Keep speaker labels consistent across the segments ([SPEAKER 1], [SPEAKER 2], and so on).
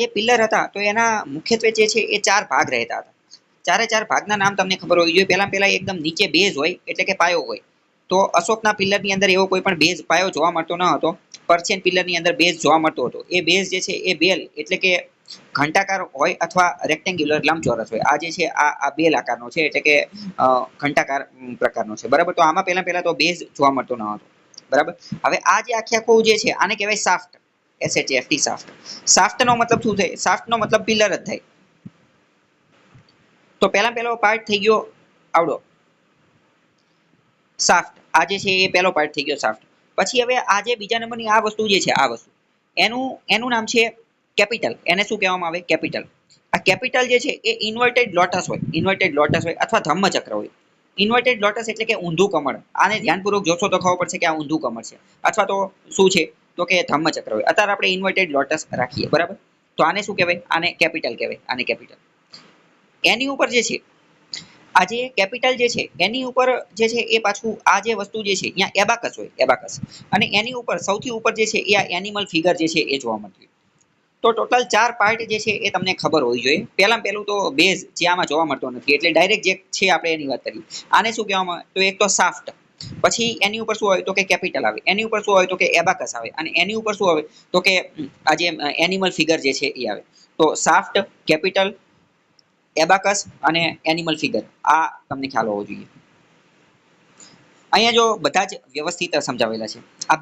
[SPEAKER 1] જે પિલર હતા તો એના મુખ્યત્વે જે છે એ 4 ભાગ રહેતા હતા. ચારે 4 ભાગના નામ તમને ખબર હોવી જોઈએ. પહેલા એકદમ નીચે બેઝ હોય એટલે કે પાયો હોય. તો અશોકના પિલરની અંદર એવો કોઈ પણ બેઝ પાયો જોવા મળતો ન હતો. પર્શિયન પિલરની અંદર બેઝ જોવા મળતો હતો. એ બેઝ જે છે એ બેલ એટલે કે ઘંટાકાર હોય અથવા રેક્ટેન્ગ્યુલર લંબચોરસ હોય. આ જે છે આ બેલ આકારનો છે એટલે કે ઘંટાકાર પ્રકારનો છે. બરાબર. તો આમાં પહેલા તો બેઝ જોવા મળતો ન હતો. બરાબર. હવે આ જે આખું જે છે આને કહેવાય શાફ્ટ. SHAFT shaft. શાફ્ટનો મતલબ શું થાય? શાફ્ટનો મતલબ પિલર જ થાય. તો પહેલો પાર્ટ થઈ ગયો આવડો શાફ્ટ. આ જે છે એ પહેલો પાર્ટ થઈ ગયો શાફ્ટ. પછી હવે આ જે બીજા નંબરની આ વસ્તુ જે છે આ વસ્તુ એનું નામ છે કેપિટલ. એને શું કહેવામાં આવે? કેપિટલ. આ કેપિટલ જે છે એ ઇન્વર્ટેડ લોટસ હોય. ઇન્વર્ટેડ લોટસ હોય અથવા ધમ્મચક્ર હોય. ઇન્વર્ટેડ લોટસ એટલે કે ઊંધું કમળ. આને ધ્યાનપૂર્વક જોશો તો ખબર પડશે કે આ ઊંધું કમળ છે અથવા તો શું છે તો કે ધમ્મચક્ર હોય. અત્યારે આપણે ઇન્વર્ટેડ લોટસ રાખીએ. બરાબર. તો આને શું કહેવાય? આને કેપિટલ કહેવાય. આને કેપિટલ. એની ઉપર જે છે આ જે કેપિટલ જે છે એની ઉપર જે છે એ પાછું આ જે વસ્તુ જે છે અહીંયા એબાકસ હોય. એબાકસ. અને એની ઉપર સૌથી ઉપર જે છે એ આ એનિમલ ફિગર જે છે એ જોવા મળતી હોય. તો ટોટલ 4 પાર્ટ જે છે એ તમને ખબર હોવી જોઈએ. પહેલું તો બેઝ જે આમાં જોવા મળતો નથી એટલે ડાયરેક્ટ જે છે આપણે એની વાત કરીએ. આને શું કહેવામાં આવે? તો એક તો શાફ્ટ. પછી એની ઉપર શું હોય તો કે કેપિટલ આવે. એની ઉપર શું હોય તો કે એબાકસ આવે. અને એની ઉપર શું આવે તો કે આ જે એનિમલ ફિગર જે છે એ આવે. તો શાફ્ટ, કેપિટલ, એબાકસ અને એનિમલ ફિગર. આ તમને ખ્યાલ હોવો જોઈએ. અહીંયા જો બધા જ વ્યવસ્થિત સમજાવેલા છે. આ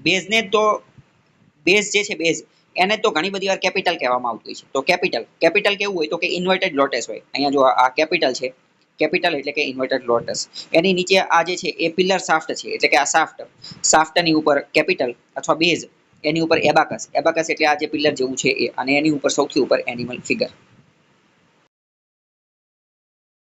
[SPEAKER 1] બેઝને તો બેઝ જે છે બેઝ એને તો ઘણી બધી વાર કેપિટલ કહેવામાં આવતું હોય છે. તો કેપિટલ કેવું હોય તો કે ઇન્વર્ટેડ લોટસ હોય. અહીંયા જો આ કેપિટલ છે. કેપિટલ એટલે કે ઇન્વર્ટેડ લોટસ. એની નીચે આ જે છે એ પિલર શાફ્ટ છે એટલે કે આ શાફ્ટ. શાફ્ટની ઉપર કેપિટલ અથવા બેઝ. એની ઉપર એબાકસ. એબાકસ એટલે આ જે પિલર જેવું છે એ. અને એની ઉપર સૌથી ઉપર એનિમલ ફિગર.